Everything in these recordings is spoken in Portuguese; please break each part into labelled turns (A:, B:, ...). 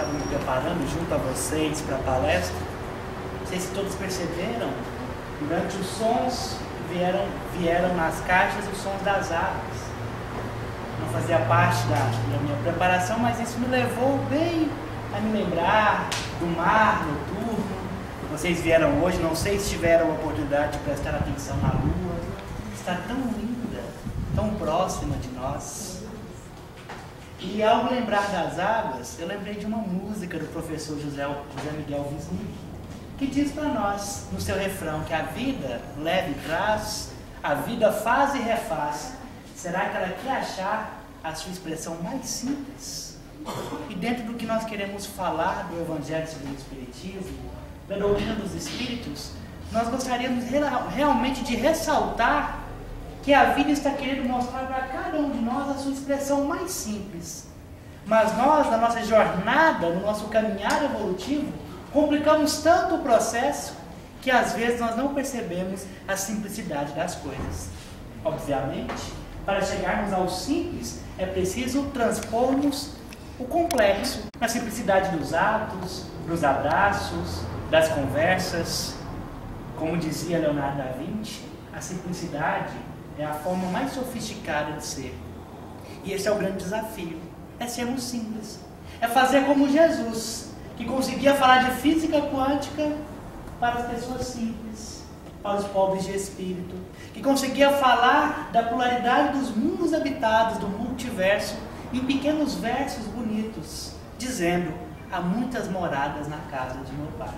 A: estava me preparando junto a vocês para a palestra, não sei se todos perceberam, durante os sons vieram nas caixas os sons das aves. Não fazia parte da minha preparação, mas isso me levou bem a me lembrar do mar noturno. Vocês vieram hoje, não sei se tiveram a oportunidade de prestar atenção na lua. Está tão linda, tão próxima de nós. E ao lembrar das águas, eu lembrei de uma música do professor José Miguel Wisnik, que diz para nós, no seu refrão, que a vida leva e traz, a vida faz e refaz. Será que ela quer achar a sua expressão mais simples? E dentro do que nós queremos falar do Evangelho segundo o Espiritismo, da doutrina dos Espíritos, nós gostaríamos realmente de ressaltar que a vida está querendo mostrar para cada um de nós a sua expressão mais simples. Mas nós, na nossa jornada, no nosso caminhar evolutivo, complicamos tanto o processo que às vezes nós não percebemos a simplicidade das coisas. Obviamente, para chegarmos ao simples, é preciso transpormos o complexo na simplicidade dos atos, dos abraços, das conversas. Como dizia Leonardo da Vinci, a simplicidade é a forma mais sofisticada de ser. E esse é o grande desafio, é sermos simples. É fazer como Jesus, que conseguia falar de física quântica para as pessoas simples, para os pobres de espírito, que conseguia falar da pluralidade dos mundos habitados, do multiverso, em pequenos versos bonitos, dizendo: há muitas moradas na casa de meu Pai.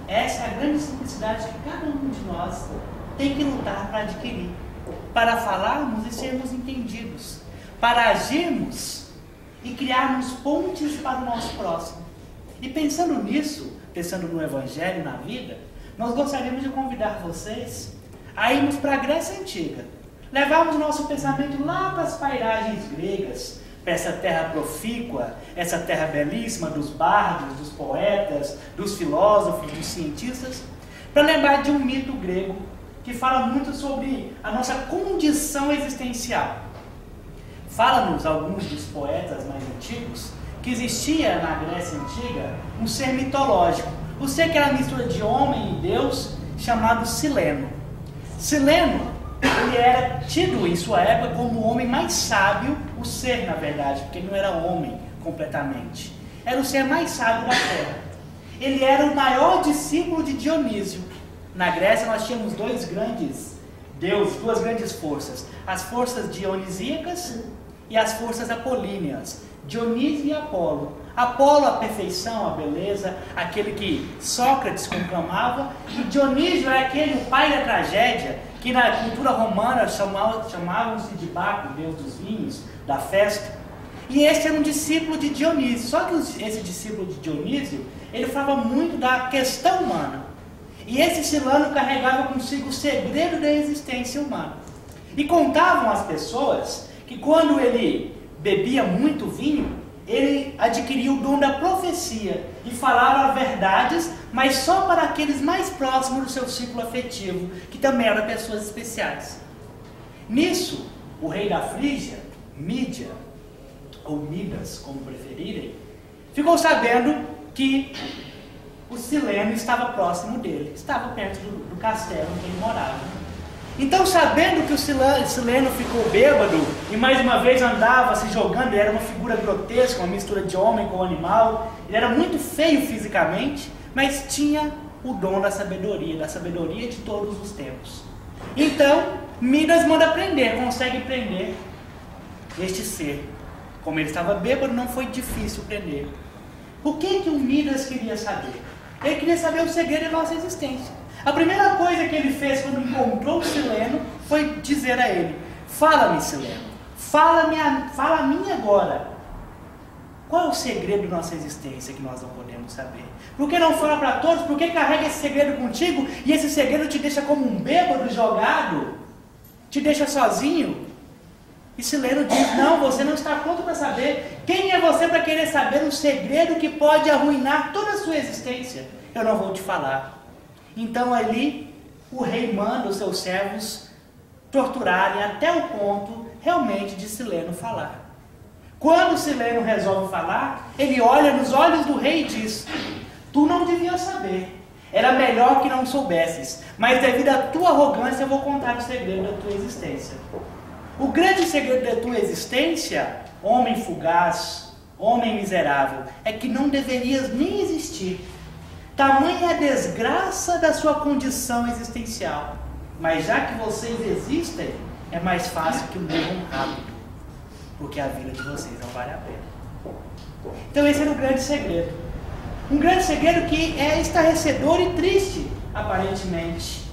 A: Essa é a grande simplicidade que cada um de nós tem que lutar para adquirir, para falarmos e sermos entendidos, para agirmos e criarmos pontes para o nosso próximo. E pensando nisso, pensando no Evangelho, na vida, nós gostaríamos de convidar vocês a irmos para a Grécia Antiga, levarmos nosso pensamento lá para as pairagens gregas, para essa terra profícua, essa terra belíssima dos bardos, dos poetas, dos filósofos, dos cientistas, para lembrar de um mito grego que fala muito sobre a nossa condição existencial. Fala-nos alguns dos poetas mais antigos que existia na Grécia Antiga um ser mitológico, o ser que era a mistura de homem e Deus, chamado Sileno. Sileno, ele era tido em sua época como o homem mais sábio, o ser na verdade, porque ele não era homem completamente. Era o ser mais sábio da Terra. Ele era o maior discípulo de Dionísio. Na Grécia nós tínhamos dois grandes deuses, duas grandes forças. As forças dionisíacas e as forças apolíneas. Dionísio e Apolo. Apolo, a perfeição, a beleza, aquele que Sócrates conclamava. E Dionísio é aquele, o pai da tragédia, que na cultura romana chamavam-se de Baco, deus dos vinhos, da festa. E esse era um discípulo de Dionísio. Só que esse discípulo de Dionísio, ele falava muito da questão humana. E esse Silano carregava consigo o segredo da existência humana. E contavam as pessoas que quando ele bebia muito vinho, ele adquiria o dom da profecia e falava verdades, mas só para aqueles mais próximos do seu ciclo afetivo, que também eram pessoas especiais. Nisso, o rei da Frígia, Mídia, ou Midas, como preferirem, ficou sabendo que o Sileno estava próximo dele, estava perto do castelo em que ele morava. Então, sabendo que o Sileno ficou bêbado e mais uma vez andava se jogando, ele era uma figura grotesca, uma mistura de homem com animal, ele era muito feio fisicamente, mas tinha o dom da sabedoria de todos os tempos. Então, Midas manda prender, consegue prender este ser. Como ele estava bêbado, não foi difícil prender. O que o Midas queria saber? Ele queria saber o segredo da nossa existência. A primeira coisa que ele fez quando encontrou o Sileno foi dizer a ele: fala-me, Sileno, fala a mim agora. Qual é o segredo da nossa existência que nós não podemos saber? Por que não fala para todos? Por que carrega esse segredo contigo e esse segredo te deixa como um bêbado jogado? Te deixa sozinho? E Sileno diz: não, você não está pronto para saber. Quem é você para querer saber um segredo que pode arruinar toda a sua existência? Eu não vou te falar. Então ali o rei manda os seus servos torturarem até o ponto realmente de Sileno falar. Quando Sileno resolve falar, ele olha nos olhos do rei e diz: tu não devias saber, era melhor que não soubesses, mas devido à tua arrogância eu vou contar o segredo da tua existência. O grande segredo da tua existência, homem fugaz, homem miserável, é que não deverias nem existir. Tamanha é a desgraça da sua condição existencial. Mas já que vocês existem, é mais fácil que morram rápido, porque a vida de vocês não vale a pena. Então esse era o grande segredo. Um grande segredo que é estarrecedor e triste, aparentemente.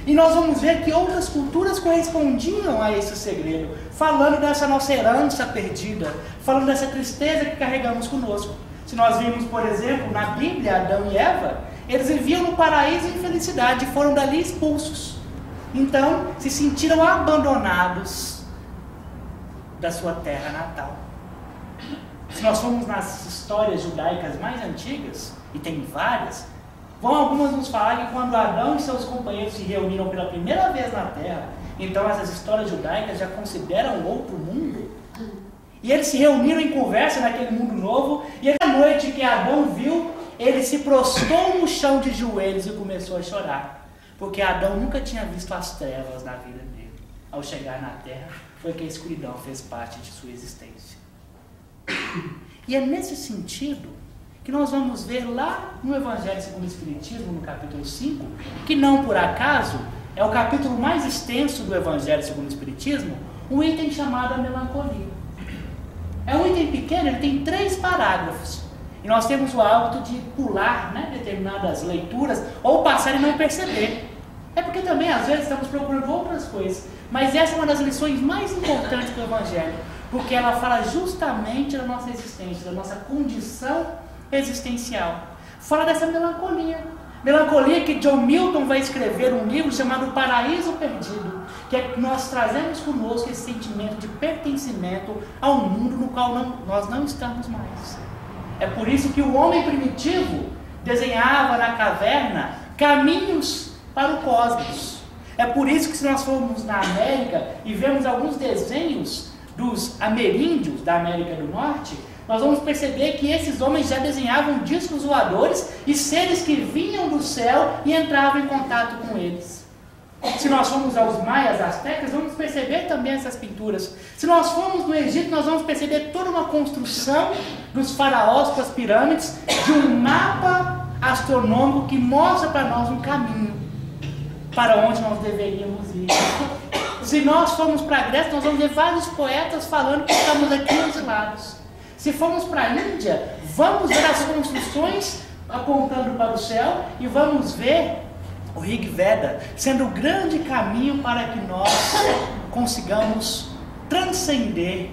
A: E nós vamos ver que outras culturas correspondiam a esse segredo, falando dessa nossa herança perdida, falando dessa tristeza que carregamos conosco. Se nós vimos, por exemplo, na Bíblia, Adão e Eva, eles viviam no paraíso em felicidade e foram dali expulsos. Então, se sentiram abandonados da sua terra natal. Se nós formos nas histórias judaicas mais antigas, e tem várias, vão algumas nos falar que quando Adão e seus companheiros se reuniram pela primeira vez na terra, então essas histórias judaicas já consideram outro mundo. E eles se reuniram em conversa naquele mundo novo, e à noite que Adão viu, ele se prostrou no chão de joelhos e começou a chorar. Porque Adão nunca tinha visto as trevas na vida dele. Ao chegar na terra, foi que a escuridão fez parte de sua existência. E é nesse sentido que nós vamos ver lá no Evangelho segundo o Espiritismo, no capítulo 5, que não por acaso é o capítulo mais extenso do Evangelho segundo o Espiritismo, um item chamado a melancolia. É um item pequeno, ele tem 3 parágrafos. E nós temos o hábito de pular, né, determinadas leituras ou passar e não perceber. É porque também às vezes estamos procurando outras coisas. Mas essa é uma das lições mais importantes do Evangelho, porque ela fala justamente da nossa existência, da nossa condição existencial. Fala dessa melancolia. Melancolia que John Milton vai escrever um livro chamado Paraíso Perdido, que é que nós trazemos conosco esse sentimento de pertencimento ao mundo no qual nós não estamos mais. É por isso que o homem primitivo desenhava na caverna caminhos para o cosmos. É por isso que se nós formos na América e vemos alguns desenhos dos ameríndios da América do Norte, nós vamos perceber que esses homens já desenhavam discos voadores e seres que vinham do céu e entravam em contato com eles. Se nós formos aos maias, astecas, vamos perceber também essas pinturas. Se nós formos no Egito, nós vamos perceber toda uma construção dos faraós com as pirâmides, de um mapa astronômico que mostra para nós um caminho para onde nós deveríamos ir. Se nós formos para a Grécia, nós vamos ver vários poetas falando que estamos aqui exilados. Se formos para a Índia, vamos ver as construções apontando para o céu e vamos ver o Rig Veda sendo o grande caminho para que nós consigamos transcender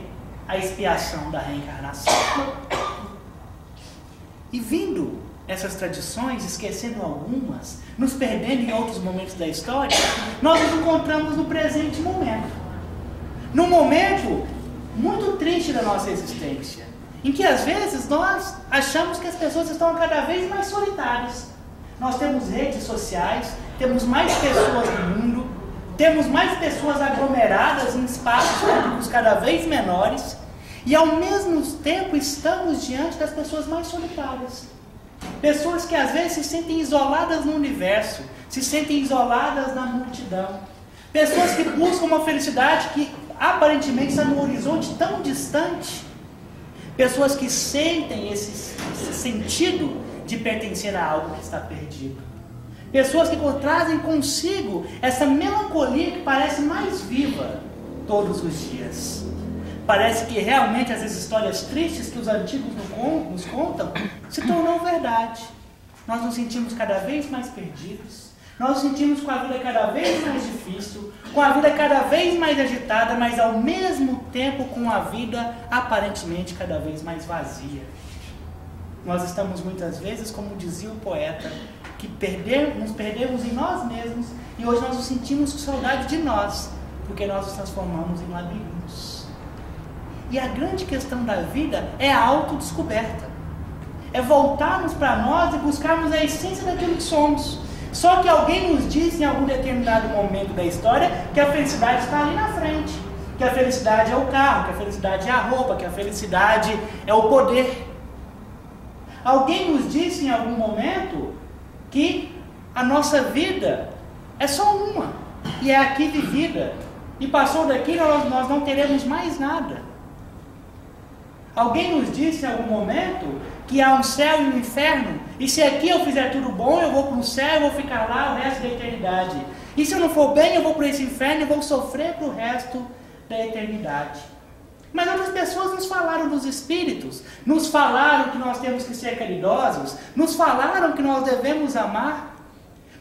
A: a expiação da reencarnação. E vindo essas tradições, esquecendo algumas, nos perdendo em outros momentos da história, nós nos encontramos no presente momento. Num momento muito triste da nossa existência, em que às vezes nós achamos que as pessoas estão cada vez mais solitárias. Nós temos redes sociais, temos mais pessoas no mundo, temos mais pessoas aglomeradas em espaços públicos cada vez menores, e ao mesmo tempo estamos diante das pessoas mais solitárias. Pessoas que às vezes se sentem isoladas no universo, se sentem isoladas na multidão. Pessoas que buscam uma felicidade que aparentemente está num horizonte tão distante. Pessoas que sentem esse sentido de pertencer a algo que está perdido. Pessoas que trazem consigo essa melancolia que parece mais viva todos os dias. Parece que realmente as histórias tristes que os antigos nos contam se tornam verdade. Nós nos sentimos cada vez mais perdidos. Nós nos sentimos com a vida cada vez mais difícil, com a vida cada vez mais agitada, mas ao mesmo tempo com a vida aparentemente cada vez mais vazia. Nós estamos muitas vezes, como dizia o poeta, que nos perdemos em nós mesmos e hoje nós nos sentimos com saudade de nós, porque nós nos transformamos em labirintos. E a grande questão da vida é a autodescoberta. É voltarmos para nós e buscarmos a essência daquilo que somos. Só que alguém nos disse em algum determinado momento da história que a felicidade está ali na frente, que a felicidade é o carro, que a felicidade é a roupa, que a felicidade é o poder. Alguém nos disse em algum momento que a nossa vida é só uma, e é aqui vivida, e passou daqui nós não teremos mais nada. Alguém nos disse em algum momento que há um céu e um inferno, e se aqui eu fizer tudo bom, eu vou para o céu, eu vou ficar lá o resto da eternidade. E se eu não for bem, eu vou para esse inferno e vou sofrer para o resto da eternidade. Mas outras pessoas nos falaram dos espíritos, nos falaram que nós temos que ser caridosos, nos falaram que nós devemos amar,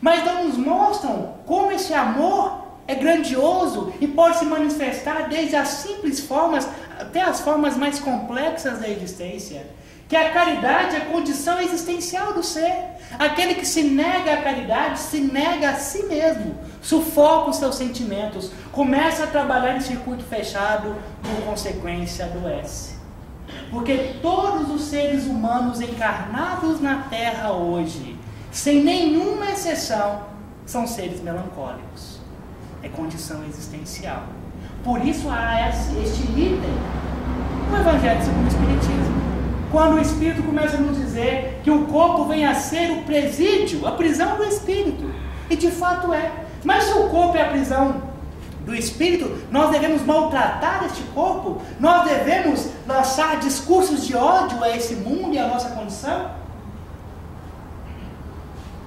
A: mas não nos mostram como esse amor é grandioso e pode se manifestar desde as simples formas até as formas mais complexas da existência. Que a caridade é a condição existencial do ser. Aquele que se nega à caridade se nega a si mesmo, sufoca os seus sentimentos, começa a trabalhar em circuito fechado, por consequência adoece. Porque todos os seres humanos encarnados na Terra hoje, sem nenhuma exceção, são seres melancólicos. É condição existencial. Por isso há este item no Evangelho segundo o Espiritismo. Quando o Espírito começa a nos dizer que o corpo vem a ser o presídio, a prisão do Espírito. E de fato é. Mas se o corpo é a prisão do Espírito, nós devemos maltratar este corpo? Nós devemos lançar discursos de ódio a esse mundo e à nossa condição?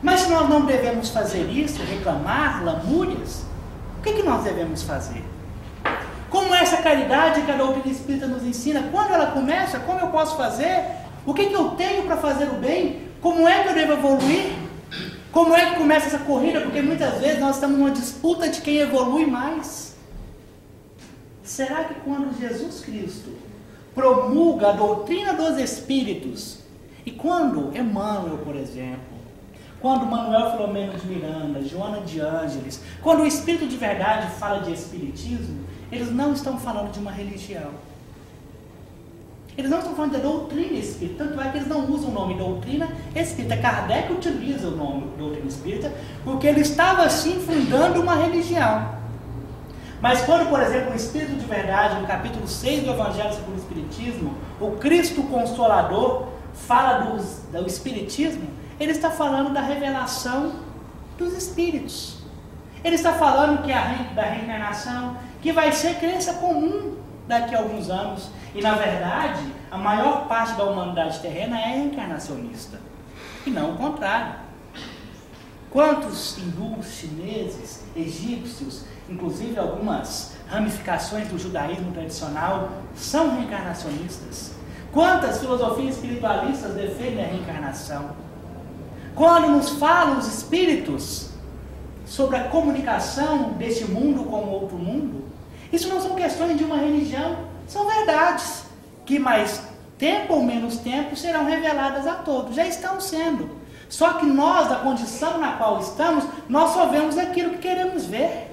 A: Mas se nós não devemos fazer isso, reclamar, lamúrias, o que nós devemos fazer? Como essa caridade que a doutrina espírita nos ensina, quando ela começa, como eu posso fazer? O que eu tenho para fazer o bem? Como é que eu devo evoluir? Como é que começa essa corrida? Porque muitas vezes nós estamos numa disputa de quem evolui mais. Será que quando Jesus Cristo promulga a doutrina dos espíritos, e quando Emmanuel, por exemplo, quando Manuel Filomeno de Miranda, Joana de Ângeles, quando o Espírito de Verdade fala de espiritismo, eles não estão falando de uma religião. Eles não estão falando da doutrina espírita, tanto é que eles não usam o nome doutrina espírita. Kardec utiliza o nome doutrina espírita, porque ele estava assim fundando uma religião. Mas quando, por exemplo, o Espírito de Verdade, no capítulo 6 do Evangelho segundo o Espiritismo, o Cristo Consolador fala do Espiritismo, ele está falando da revelação dos Espíritos. Ele está falando que da reencarnação, que vai ser crença comum daqui a alguns anos. E na verdade, a maior parte da humanidade terrena é reencarnacionista. E não o contrário. Quantos hindus, chineses, egípcios, inclusive algumas ramificações do judaísmo tradicional, são reencarnacionistas? Quantas filosofias espiritualistas defendem a reencarnação? Quando nos falam os espíritos sobre a comunicação deste mundo com outro mundo, isso não são questões de uma religião, são verdades que mais tempo ou menos tempo serão reveladas a todos, já estão sendo. Só que nós, da condição na qual estamos, nós só vemos aquilo que queremos ver.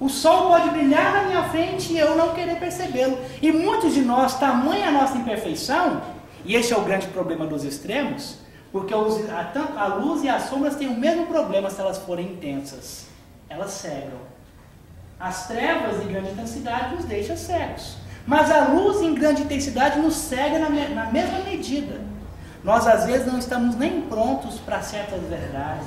A: O sol pode brilhar na minha frente e eu não querer percebê-lo. E muitos de nós, tamanha a nossa imperfeição, e esse é o grande problema dos extremos, porque a luz e as sombras têm o mesmo problema se elas forem intensas. Elas cegam. As trevas em grande intensidade nos deixam cegos. Mas a luz em grande intensidade nos cega na mesma medida. Nós às vezes não estamos nem prontos para certas verdades,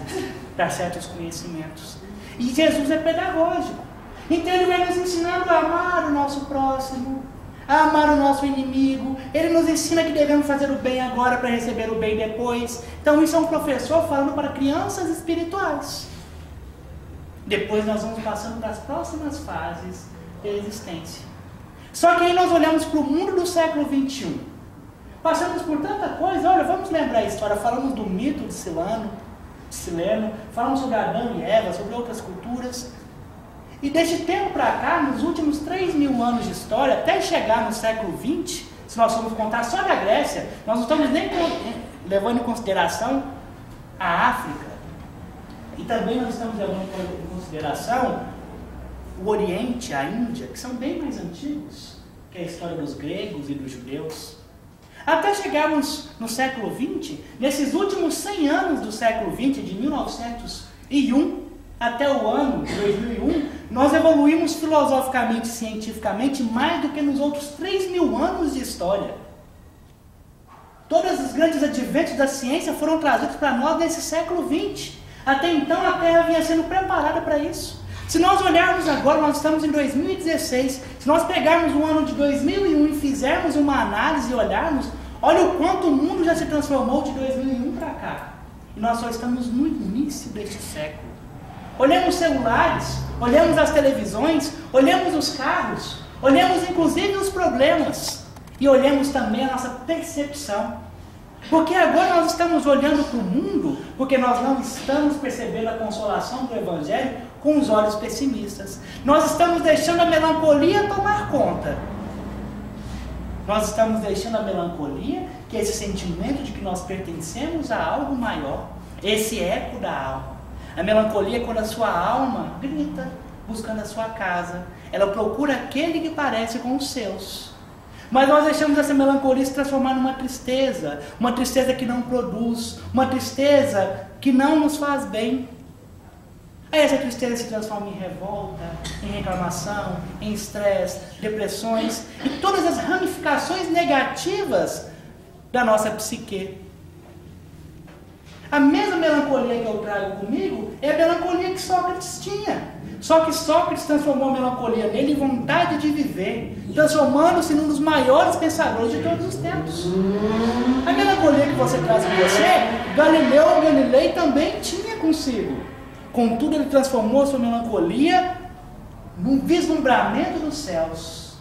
A: para certos conhecimentos. E Jesus é pedagógico. Então ele vai nos ensinando a amar o nosso próximo, a amar o nosso inimigo. Ele nos ensina que devemos fazer o bem agora para receber o bem depois. Então isso é um professor falando para crianças espirituais. Depois nós vamos passando para as próximas fases da existência. Só que aí nós olhamos para o mundo do século XXI. Passamos por tanta coisa. Olha, vamos lembrar a história. Falamos do mito de Sileno, falamos sobre Adão e Eva, sobre outras culturas. E deste tempo para cá, nos últimos 3.000 anos de história, até chegar no século XX, se nós formos contar só da Grécia, nós não estamos nem levando em consideração a África. E também nós estamos levando em consideração o Oriente, a Índia, que são bem mais antigos que a história dos gregos e dos judeus. Até chegarmos no século XX, nesses últimos 100 anos do século XX, de 1901, até o ano de 2001, nós evoluímos filosoficamente e cientificamente mais do que nos outros 3.000 anos de história. Todos os grandes adventos da ciência foram trazidos para nós nesse século XX. Até então a Terra vinha sendo preparada para isso. Se nós olharmos agora, nós estamos em 2016, se nós pegarmos o ano de 2001 e fizermos uma análise e olharmos, olha o quanto o mundo já se transformou de 2001 para cá. E nós só estamos no início deste século. Olhamos os celulares, olhamos as televisões, olhamos os carros, olhamos inclusive os problemas e olhamos também a nossa percepção. Porque agora nós estamos olhando para o mundo, porque nós não estamos percebendo a consolação do Evangelho com os olhos pessimistas. Nós estamos deixando a melancolia tomar conta. Nós estamos deixando a melancolia, que é esse sentimento de que nós pertencemos a algo maior, esse eco da alma. A melancolia é quando a sua alma grita, buscando a sua casa. Ela procura aquele que parece com os seus. Mas nós deixamos essa melancolia se transformar numa tristeza que não produz, uma tristeza que não nos faz bem. Aí essa tristeza se transforma em revolta, em reclamação, em estresse, depressões e todas as ramificações negativas da nossa psique. A mesma melancolia que eu trago comigo é a melancolia que Sócrates tinha. Só que Sócrates transformou a melancolia nele em vontade de viver, transformando-se num dos maiores pensadores de todos os tempos. A melancolia que você traz com você, Galilei também tinha consigo. Contudo, ele transformou a sua melancolia num vislumbramento dos céus.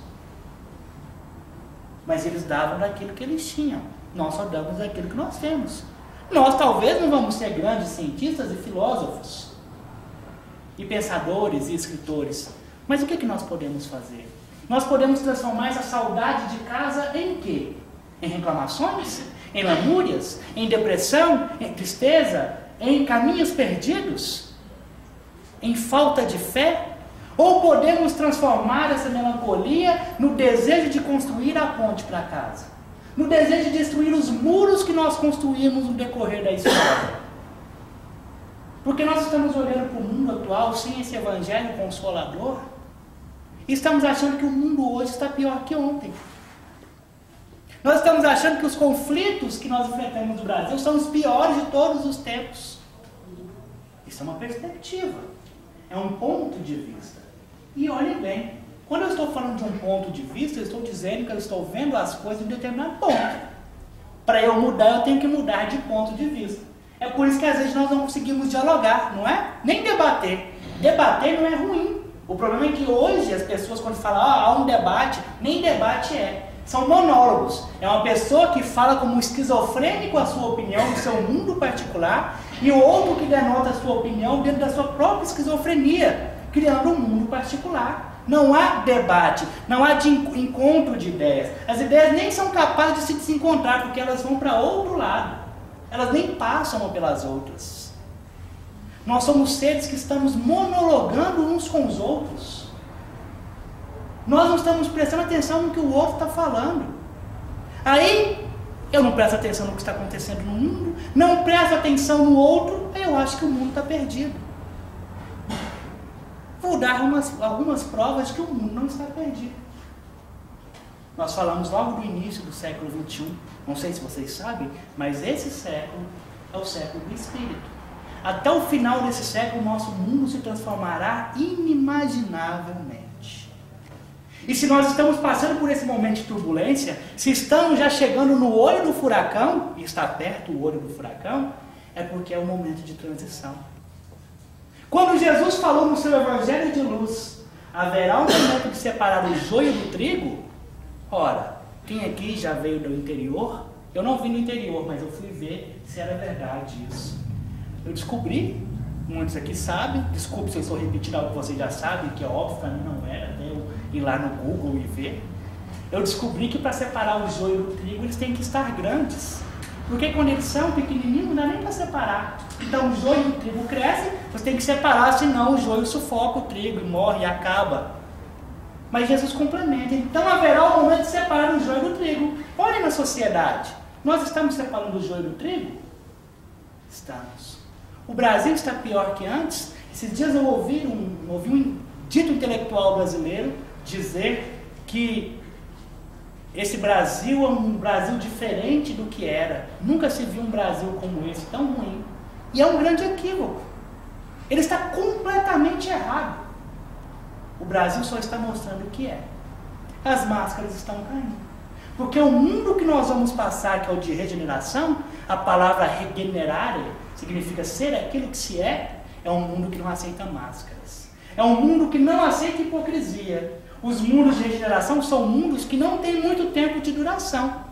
A: Mas eles davam daquilo que eles tinham. Nós só damos daquilo que nós temos. Nós talvez não vamos ser grandes cientistas e filósofos, e pensadores e escritores. Mas o que nós podemos fazer? Nós podemos transformar essa saudade de casa em quê? Em reclamações? Em lamúrias? Em depressão? Em tristeza? Em caminhos perdidos? Em falta de fé? Ou podemos transformar essa melancolia no desejo de construir a ponte para casa? No desejo de destruir os muros que nós construímos no decorrer da história? Porque nós estamos olhando para o mundo atual sem esse evangelho consolador e estamos achando que o mundo hoje está pior que ontem. Nós estamos achando que os conflitos que nós enfrentamos no Brasil são os piores de todos os tempos. Isso é uma perspectiva, é um ponto de vista. E olhem bem, quando eu estou falando de um ponto de vista, eu estou dizendo que eu estou vendo as coisas em determinado ponto. Para eu mudar, eu tenho que mudar de ponto de vista. É por isso que às vezes nós não conseguimos dialogar, não é? Nem debater. Debater não é ruim. O problema é que hoje as pessoas quando falam há um debate, nem debate é. São monólogos. É uma pessoa que fala como um esquizofrênico a sua opinião no seu mundo particular e o outro que denota a sua opinião dentro da sua própria esquizofrenia, criando um mundo particular. Não há debate, não há encontro de ideias. As ideias nem são capazes de se desencontrar porque elas vão para outro lado. Elas nem passam uma pelas outras. Nós somos seres que estamos monologando uns com os outros. Nós não estamos prestando atenção no que o outro está falando. Aí, eu não presto atenção no que está acontecendo no mundo, não presto atenção no outro, aí eu acho que o mundo está perdido. Vou dar algumas provas de que o mundo não está perdido. Nós falamos logo no início do século XXI, não sei se vocês sabem, mas esse século é o século do Espírito. Até o final desse século, o nosso mundo se transformará inimaginavelmente. E se nós estamos passando por esse momento de turbulência, se estamos já chegando no olho do furacão, e está perto o olho do furacão, é porque é um momento de transição. Quando Jesus falou no seu Evangelho de Luz, haverá um momento de separar o joio do trigo. Ora, quem aqui já veio do interior? Eu não vim do interior, mas eu fui ver se era verdade isso. Eu descobri, muitos aqui sabem, desculpe se eu estou repetindo algo que vocês já sabem, que é óbvio, para mim não era, até eu ir lá no Google e ver. Eu descobri que para separar o joio do trigo, eles têm que estar grandes. Porque quando eles são pequenininhos, não dá nem para separar. Então o joio do trigo cresce, você tem que separar, senão o joio sufoca o trigo e morre e acaba. Mas Jesus complementa. Então haverá o momento de separar o joio do trigo. Olhem na sociedade. Nós estamos separando o joio do trigo? Estamos. O Brasil está pior que antes? Esses dias eu ouvi um dito intelectual brasileiro dizer que esse Brasil é um Brasil diferente do que era. Nunca se viu um Brasil como esse, tão ruim. E é um grande equívoco. Ele está completamente errado. O Brasil só está mostrando o que é. As máscaras estão caindo. Porque o mundo que nós vamos passar, que é o de regeneração, a palavra regenerare significa ser aquilo que se é um mundo que não aceita máscaras. É um mundo que não aceita hipocrisia. Os mundos de regeneração são mundos que não têm muito tempo de duração.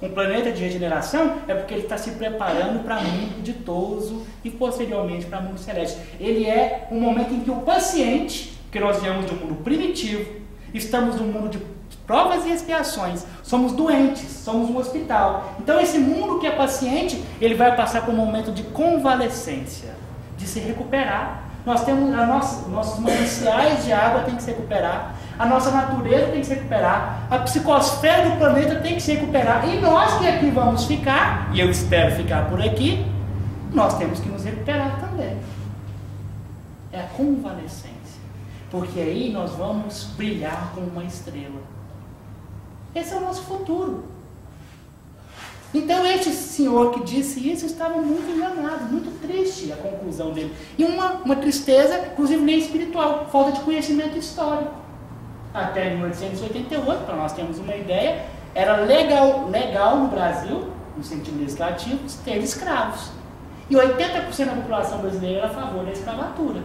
A: Um planeta de regeneração é porque ele está se preparando para mundo ditoso e posteriormente para mundo celeste. Ele é um momento em que o paciente, que nós viemos de um mundo primitivo, estamos num mundo de provas e expiações, somos doentes, somos um hospital. Então esse mundo que é paciente, ele vai passar por um momento de convalescência, de se recuperar. Nós temos nossos mananciais de água tem que se recuperar, a nossa natureza tem que se recuperar, a psicosfera do planeta tem que se recuperar, e nós que aqui vamos ficar, e eu espero ficar por aqui, nós temos que nos recuperar também. É a convalescência, porque aí nós vamos brilhar como uma estrela. Esse é o nosso futuro. Então este senhor que disse isso estava muito enganado, muito triste a conclusão dele. E uma tristeza, inclusive nem espiritual, falta de conhecimento histórico. Até 1888, para nós termos uma ideia, era legal no Brasil, no sentido legislativo, ter escravos. E 80% da população brasileira era a favor da escravatura.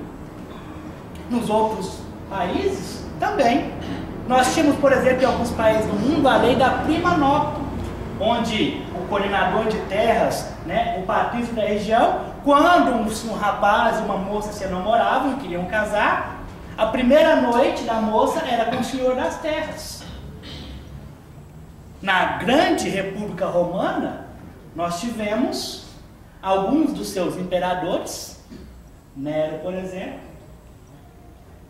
A: Nos outros países, também. Nós tínhamos, por exemplo, em alguns países do mundo, a lei da prima noctua, onde o coordenador de terras, né, o patrício da região, quando um rapaz e uma moça se namoravam e queriam casar, a primeira noite da moça era com o senhor das terras. Na grande República Romana, nós tivemos alguns dos seus imperadores, Nero, por exemplo,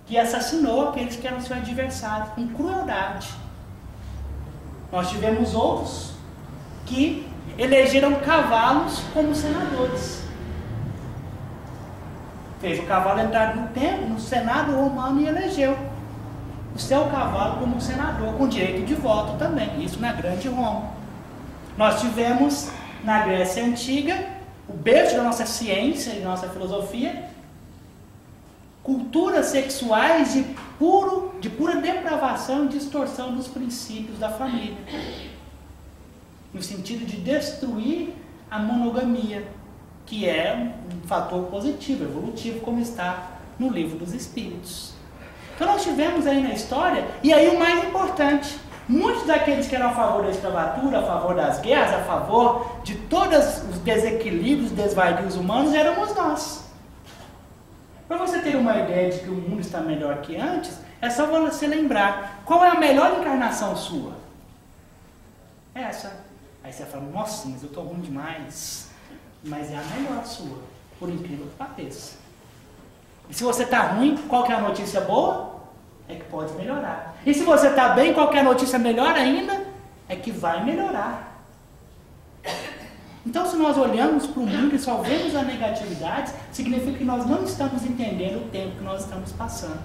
A: que assassinou aqueles que eram seus adversários com crueldade. Nós tivemos outros que elegeram cavalos como senadores. Fez o cavalo entrar no Senado romano e elegeu o seu cavalo como senador, com direito de voto também, isso na grande Roma. Nós tivemos na Grécia Antiga, o berço da nossa ciência e da nossa filosofia, culturas sexuais de pura depravação e distorção dos princípios da família, no sentido de destruir a monogamia, que é um fator positivo, evolutivo, como está no Livro dos Espíritos. Então nós tivemos aí na história, e aí o mais importante, muitos daqueles que eram a favor da escravatura, a favor das guerras, a favor de todos os desequilíbrios, desvadios humanos, éramos nós. Para você ter uma ideia de que o mundo está melhor que antes, é só você lembrar qual é a melhor encarnação sua. Essa. Aí você fala, nossa, mas eu estou ruim demais. Mas é a melhor sua, por incrível que pareça. E se você está ruim, qual que é a notícia boa? É que pode melhorar. E se você está bem, qual que é a notícia melhor ainda? É que vai melhorar. Então, se nós olhamos para o mundo e só vemos a negatividade, significa que nós não estamos entendendo o tempo que nós estamos passando.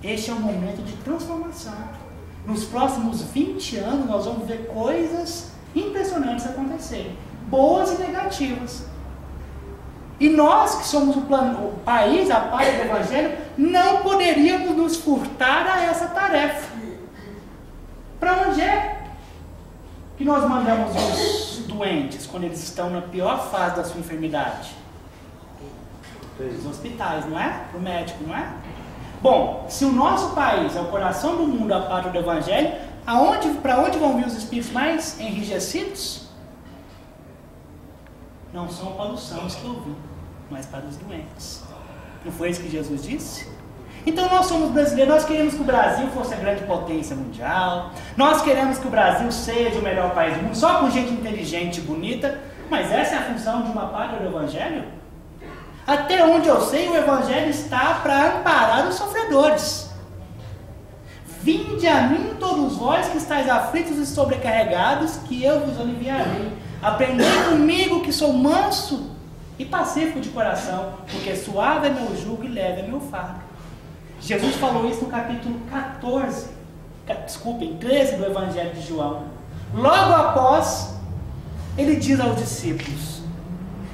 A: Este é um momento de transformação. Nos próximos 20 anos, nós vamos ver coisas impressionantes acontecerem, boas e negativas. E nós, que somos o país, a pátria do Evangelho, não poderíamos nos furtar a essa tarefa. Para onde é que nós mandamos os doentes quando eles estão na pior fase da sua enfermidade? Os hospitais, não é? Para o médico, não é? Bom, se o nosso país é o coração do mundo, a pátria do Evangelho, para onde vão vir os espíritos mais enrijecidos? Não são para os sãos que eu vi, mas para os doentes. Não foi isso que Jesus disse? Então nós somos brasileiros, nós queremos que o Brasil fosse a grande potência mundial, nós queremos que o Brasil seja o melhor país do mundo, só com gente inteligente e bonita, mas essa é a função de uma pátria do Evangelho? Até onde eu sei, o Evangelho está para amparar os sofredores. Vinde a mim todos vós que estáis aflitos e sobrecarregados, que eu vos aliviarei. Aprendei comigo que sou manso e pacífico de coração, porque suave é meu jugo e leve é meu fardo. Jesus falou isso no capítulo 13 do Evangelho de João. Logo após, ele diz aos discípulos: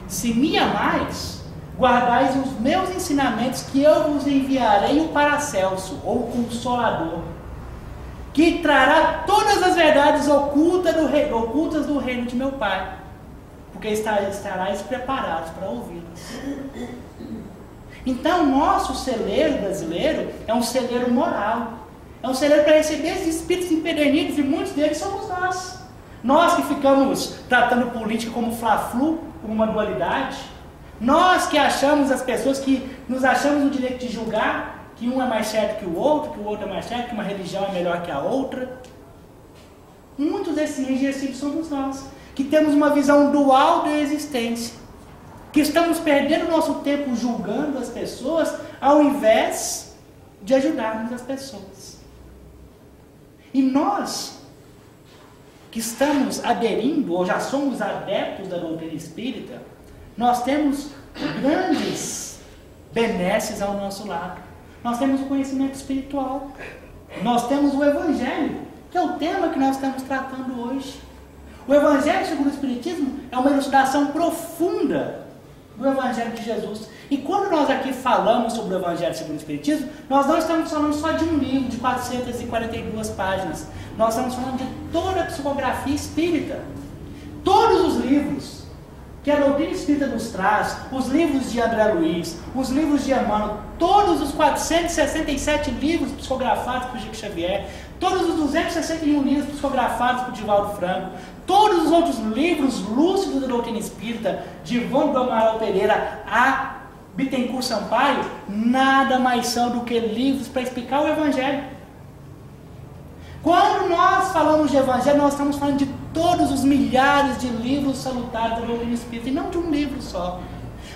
A: se me amais, guardais os meus ensinamentos, que eu vos enviarei o Paracelso, ou o Consolador, que trará todas as verdades ocultas do reino de meu Pai, porque estarais preparados para ouvi-las. Então, nosso celeiro brasileiro é um celeiro moral, é um celeiro para receber esses espíritos empedernidos, e muitos deles somos nós. Nós que ficamos tratando política como fla-flu, como uma dualidade. Nós que achamos, as pessoas que nos achamos no direito de julgar que um é mais certo que o outro é mais certo, que uma religião é melhor que a outra. Muitos desses enrijecidos somos nós, que temos uma visão dual da existência, que estamos perdendo nosso tempo julgando as pessoas, ao invés de ajudarmos as pessoas. E nós, que estamos aderindo, ou já somos adeptos da doutrina espírita, nós temos grandes benesses ao nosso lado. Nós temos o conhecimento espiritual. Nós temos o Evangelho, que é o tema que nós estamos tratando hoje. O Evangelho segundo o Espiritismo é uma elucidação profunda do Evangelho de Jesus. E quando nós aqui falamos sobre o Evangelho segundo o Espiritismo, nós não estamos falando só de um livro de 442 páginas. Nós estamos falando de toda a psicografia espírita. Todos os livros que a doutrina espírita nos traz, os livros de André Luiz, os livros de Emmanuel, todos os 467 livros psicografados por Chico Xavier, todos os 261 livros psicografados por Divaldo Franco, todos os outros livros lúcidos da doutrina espírita, de Ivone do Amaral Pereira a Bittencourt Sampaio, nada mais são do que livros para explicar o Evangelho. Quando nós falamos de Evangelho, nós estamos falando de todos os milhares de livros salutares da doutrina espírita, e não de um livro só.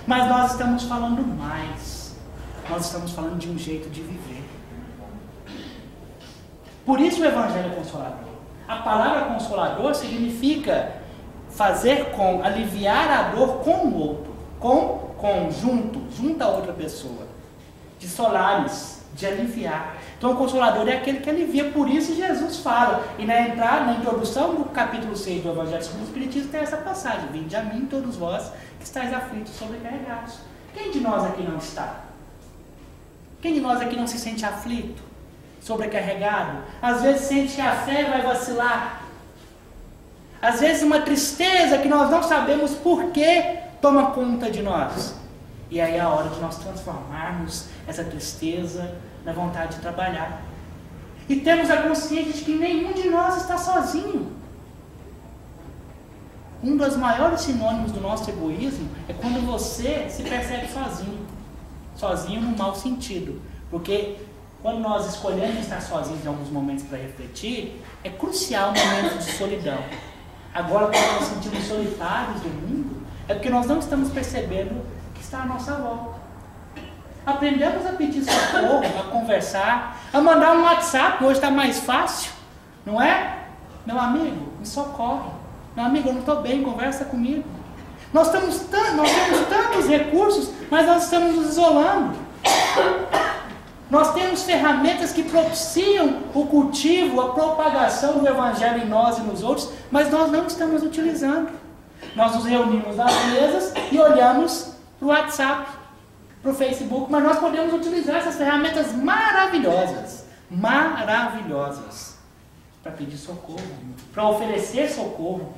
A: Mas nós estamos falando mais. Nós estamos falando de um jeito de viver. Por isso o Evangelho é consolador. A palavra consolador significa aliviar a dor com o outro, junto a outra pessoa, de solares, de aliviar. Então o Consolador é aquele que alivia. Por isso Jesus fala, e na introdução do capítulo 6 do Evangelho segundo o Espiritismo tem essa passagem: vinde a mim todos vós que estáis aflitos, sobrecarregados. Quem de nós aqui não está? Quem de nós aqui não se sente aflito, sobrecarregado? Às vezes sente que a fé vai vacilar, às vezes uma tristeza que nós não sabemos por que toma conta de nós. E aí é a hora de nós transformarmos essa tristeza na vontade de trabalhar. E temos a consciência de que nenhum de nós está sozinho. Um dos maiores sinônimos do nosso egoísmo é quando você se percebe sozinho. Sozinho no mau sentido. Porque quando nós escolhemos estar sozinhos em alguns momentos para refletir, é crucial o momento de solidão. Agora, quando nós nos sentimos solitários do mundo, é porque nós não estamos percebendo que está à nossa volta. Aprendemos a pedir socorro, a conversar, a mandar um WhatsApp. Hoje está mais fácil, não é? Meu amigo, me socorre. Meu amigo, eu não estou bem, conversa comigo. Nós temos tantos recursos, mas nós estamos nos isolando. Nós temos ferramentas que propiciam o cultivo, a propagação do Evangelho em nós e nos outros, mas nós não estamos utilizando. Nós nos reunimos nas mesas e olhamos para o WhatsApp, para o Facebook, mas nós podemos utilizar essas ferramentas maravilhosas, para pedir socorro, para oferecer socorro,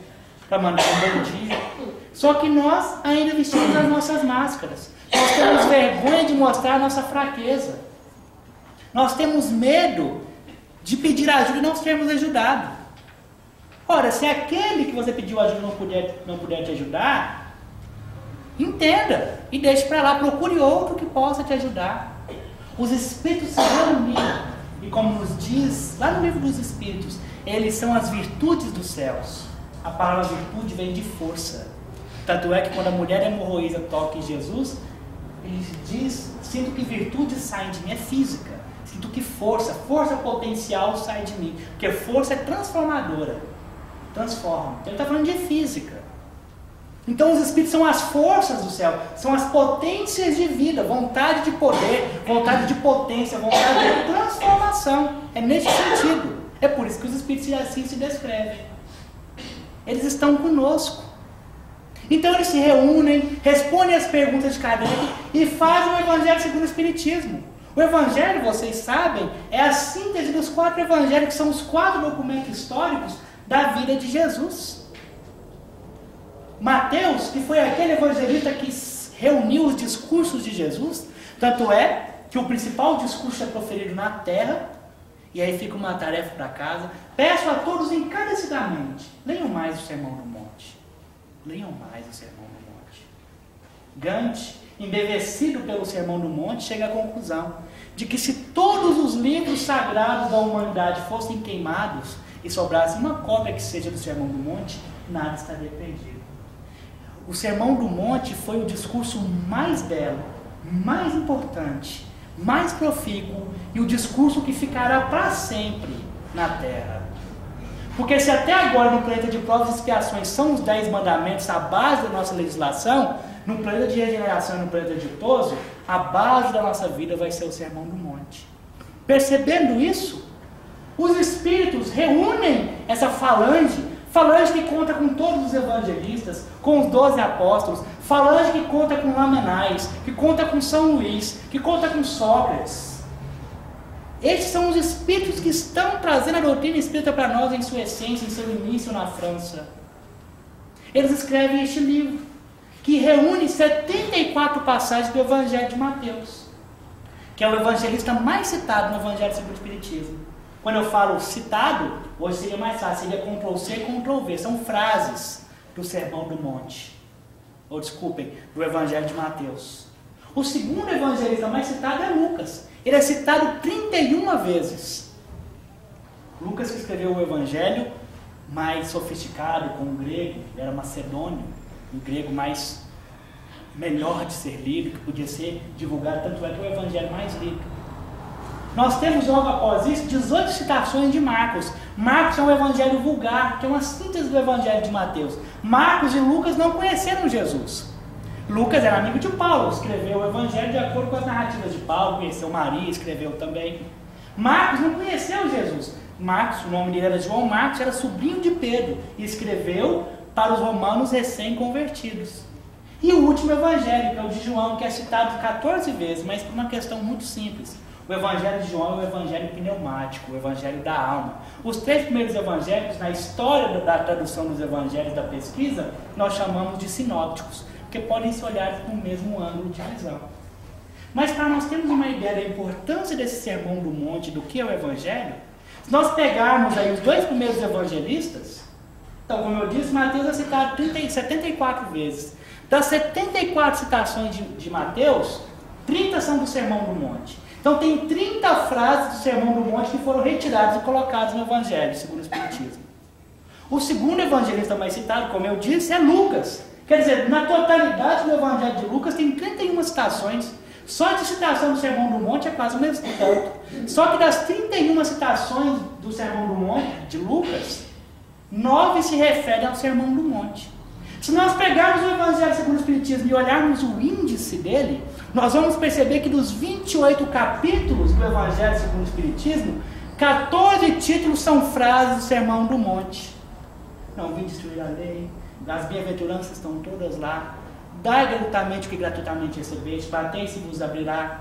A: para mandar um bom dia. Só que nós ainda vestimos as nossas máscaras. Nós temos vergonha de mostrar a nossa fraqueza. Nós temos medo de pedir ajuda e não sermos ajudados. Ora, se aquele que você pediu ajuda não puder te ajudar, entenda e deixe para lá, procure outro que possa te ajudar. Os Espíritos se reuniram, e como nos diz lá no livro dos Espíritos, eles são as virtudes dos céus. A palavra virtude vem de força. Tanto é que quando a mulher hemorroísa toca em Jesus, ele diz: sinto que virtudes saem de mim, é física. Sinto que força potencial sai de mim. Porque força é transformadora. Transforma. Então ele está falando de física. Então os Espíritos são as forças do céu, são as potências de vida, vontade de poder, vontade de potência, vontade de transformação. É nesse sentido. É por isso que os Espíritos assim se descrevem. Eles estão conosco. Então eles se reúnem, respondem as perguntas de Kardec e fazem o Evangelho segundo o Espiritismo. O Evangelho, vocês sabem, é a síntese dos 4 Evangelhos, que são os 4 documentos históricos da vida de Jesus. Mateus, que foi aquele evangelista que reuniu os discursos de Jesus, tanto é que o principal discurso é proferido na terra, e aí fica uma tarefa para casa. Peço a todos encarecidamente, leiam mais o Sermão do Monte. Leiam mais o Sermão do Monte. Gandhi, embevecido pelo Sermão do Monte, chega à conclusão de que se todos os livros sagrados da humanidade fossem queimados e sobrasse uma cópia que seja do Sermão do Monte, nada estaria perdido. O Sermão do Monte foi o discurso mais belo, mais importante, mais profícuo e o discurso que ficará para sempre na Terra. Porque se até agora no planeta de provas e expiações são os 10 mandamentos a base da nossa legislação, no planeta de regeneração e no planeta ditoso, a base da nossa vida vai ser o Sermão do Monte. Percebendo isso, os Espíritos reúnem essa falange que conta com todos os evangelistas, com os 12 apóstolos, falange que conta com Lamennais, que conta com São Luís, que conta com Sócrates. Estes são os Espíritos que estão trazendo a doutrina espírita para nós em sua essência, em seu início na França. Eles escrevem este livro, que reúne 74 passagens do Evangelho de Mateus, que é o evangelista mais citado no Evangelho segundo o Espiritismo. Quando eu falo citado, hoje seria mais fácil, seria Ctrl+C, Ctrl+V. São frases do Sermão do Monte. Ou desculpem, do Evangelho de Mateus. O segundo evangelista mais citado é Lucas. Ele é citado 31 vezes. Lucas, que escreveu o Evangelho mais sofisticado, com o grego, ele era macedônio, um grego melhor de ser lido, que podia ser divulgado, tanto é que é o Evangelho mais lido. Nós temos logo após isso 18 citações de Marcos. Marcos é um evangelho vulgar, que é uma síntese do Evangelho de Mateus. Marcos e Lucas não conheceram Jesus. Lucas era amigo de Paulo, escreveu o Evangelho de acordo com as narrativas de Paulo, conheceu Maria, escreveu também. Marcos não conheceu Jesus. Marcos, o nome dele era João Marcos, era sobrinho de Pedro, e escreveu para os romanos recém-convertidos. E o último evangelho, que é o de João, que é citado 14 vezes, mas por uma questão muito simples. O Evangelho de João é o Evangelho pneumático, o Evangelho da alma. Os 3 primeiros evangelhos, na história da tradução dos evangelhos da pesquisa, nós chamamos de sinópticos, porque podem se olhar com o mesmo ângulo de visão. Mas para nós termos uma ideia da importância desse Sermão do Monte, do que é o Evangelho, se nós pegarmos aí os 2 primeiros evangelistas, então, como eu disse, Mateus é citado 74 vezes. Das 74 citações de Mateus, 30 são do Sermão do Monte. Então tem 30 frases do Sermão do Monte que foram retiradas e colocadas no Evangelho, segundo o Espiritismo. O segundo evangelista mais citado, como eu disse, é Lucas. Quer dizer, na totalidade do Evangelho de Lucas tem 31 citações. Só de citação do Sermão do Monte é quase o mesmo tanto. Só que das 31 citações do Sermão do Monte, de Lucas, 9 se referem ao Sermão do Monte. Se nós pegarmos o Evangelho segundo o Espiritismo e olharmos o índice dele, nós vamos perceber que dos 28 capítulos do Evangelho segundo o Espiritismo, 14 títulos são frases do Sermão do Monte. Não vim destruir a lei, as bem-aventuranças estão todas lá. Dai gratuitamente o que gratuitamente recebeis, batei se vos abrirá.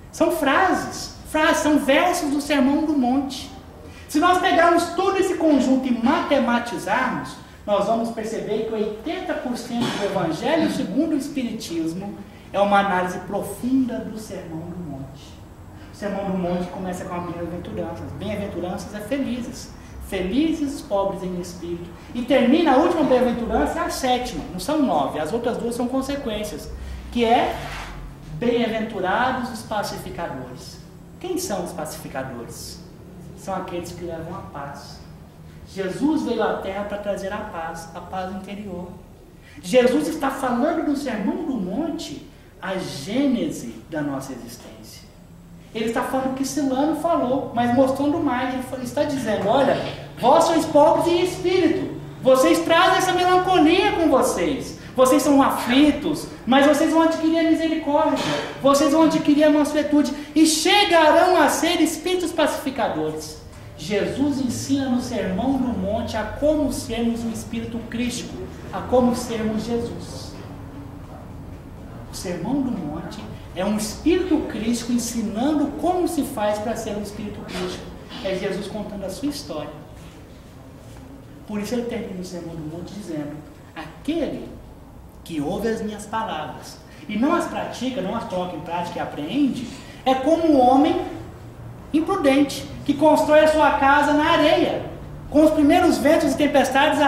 A: São frases, são versos do Sermão do Monte. Se nós pegarmos todo esse conjunto e matematizarmos, nós vamos perceber que 80% do Evangelho segundo o Espiritismo é uma análise profunda do Sermão do Monte. O Sermão do Monte começa com as bem-aventuranças. Bem-aventuranças é felizes. Felizes os pobres em espírito. E termina a última bem-aventurança, é a 7ª. Não são 9, as outras 2 são consequências. Que é bem-aventurados os pacificadores. Quem são os pacificadores? São aqueles que levam a paz. Jesus veio à Terra para trazer a paz interior. Jesus está falando no Sermão do Monte a gênese da nossa existência. Ele está falando o que Silano falou, mas mostrando mais. Ele está dizendo, olha, vós sois pobres em espírito. Vocês trazem essa melancolia com vocês. vocês são aflitos, mas vocês vão adquirir a misericórdia, vocês vão adquirir a mansuetude e chegarão a ser espíritos pacificadores. Jesus ensina no Sermão do Monte a como sermos um espírito crístico, a como sermos Jesus. O Sermão do Monte é um espírito crístico ensinando como se faz para ser um espírito crístico. É Jesus contando a sua história. Por isso ele termina o Sermão do Monte dizendo: aquele que ouve as minhas palavras e não as pratica, não as coloca em prática e apreende, é como um homem imprudente que constrói a sua casa na areia. Com os primeiros ventos e tempestades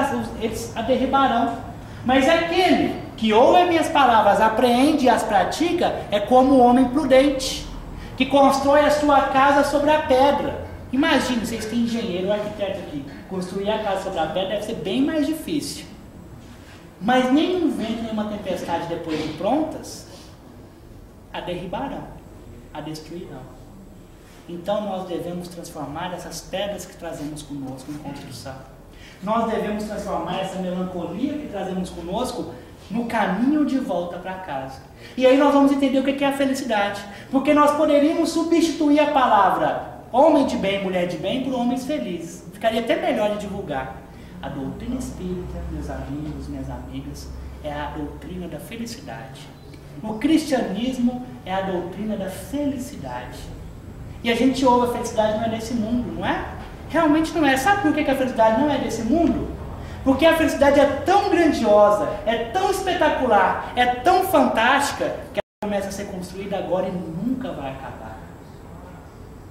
A: eles a derribarão. Mas aquele que ouve as minhas palavras, apreende e as pratica, é como um homem prudente que constrói a sua casa sobre a pedra. Imagine, vocês têm engenheiro ou arquiteto aqui, construir a casa sobre a pedra deve ser bem mais difícil. Mas nenhum vento, nenhuma tempestade depois de prontas, a derribarão, a destruirão. Então nós devemos transformar essas pedras que trazemos conosco em construção. Nós devemos transformar essa melancolia que trazemos conosco no caminho de volta para casa. E aí nós vamos entender o que é a felicidade. Porque nós poderíamos substituir a palavra homem de bem, mulher de bem, por homens felizes. Ficaria até melhor de divulgar. A doutrina espírita, meus amigos, minhas amigas, é a doutrina da felicidade. O cristianismo é a doutrina da felicidade. E a gente ouve: a felicidade não é desse mundo, não é? Realmente não é. Sabe por que a felicidade não é desse mundo? Porque a felicidade é tão grandiosa, é tão espetacular, é tão fantástica, que ela começa a ser construída agora e nunca vai acabar.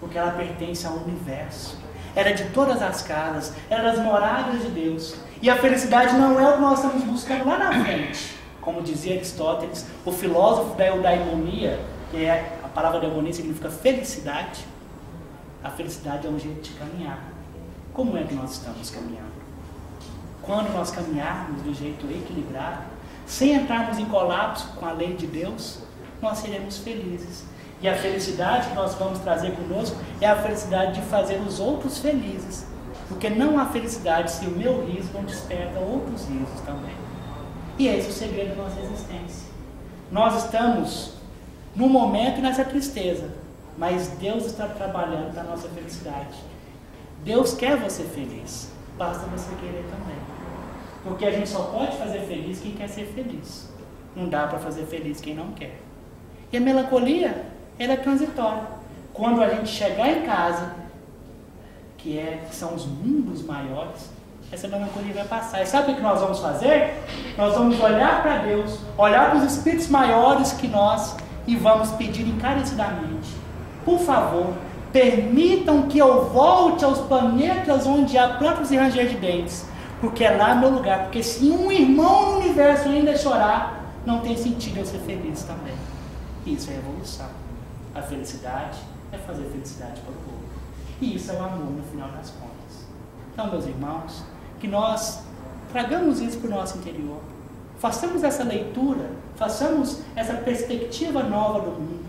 A: Porque ela pertence ao universo. Ela é de todas as casas, ela é das moradas de Deus. E a felicidade não é o que nós estamos buscando lá na frente. Como dizia Aristóteles, o filósofo da eudaimonia, que é a palavra daimonia significa felicidade. A felicidade é um jeito de caminhar. Como é que nós estamos caminhando? Quando nós caminharmos de jeito equilibrado, sem entrarmos em colapso com a lei de Deus, nós seremos felizes. E a felicidade que nós vamos trazer conosco é a felicidade de fazer os outros felizes. Porque não há felicidade se o meu riso não desperta outros risos também. E é esse o segredo da nossa existência. Nós estamos no momento e nessa tristeza, mas Deus está trabalhando para a nossa felicidade. Deus quer você feliz, basta você querer também. Porque a gente só pode fazer feliz quem quer ser feliz. Não dá para fazer feliz quem não quer. E a melancolia, ela é transitória. Quando a gente chegar em casa, que são os mundos maiores, essa melancolia vai passar. E sabe o que nós vamos fazer? Nós vamos olhar para Deus, olhar para os espíritos maiores que nós e vamos pedir encarecidamente: por favor, permitam que eu volte aos planetas onde há plantas e ranger de dentes, porque é lá meu lugar. Porque se um irmão no universo ainda chorar, não tem sentido eu ser feliz também. Isso é evolução. A felicidade é fazer felicidade para o outro. E isso é o amor no final das contas. Então, meus irmãos, que nós tragamos isso para o nosso interior. Façamos essa leitura, façamos essa perspectiva nova do mundo.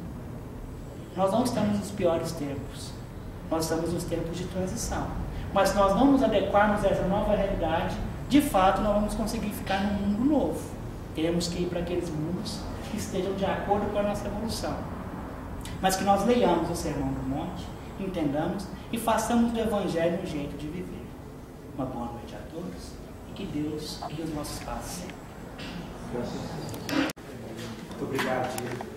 A: Nós não estamos nos piores tempos. Nós estamos nos tempos de transição. Mas se nós não nos adequarmos a essa nova realidade, de fato nós vamos conseguir ficar num mundo novo. Teremos que ir para aqueles mundos que estejam de acordo com a nossa evolução. Mas que nós leiamos o Sermão do Monte, entendamos e façamos do Evangelho um jeito de viver. Uma boa noite a todos e que Deus guie os nossos passos.
B: Muito obrigado, Diego.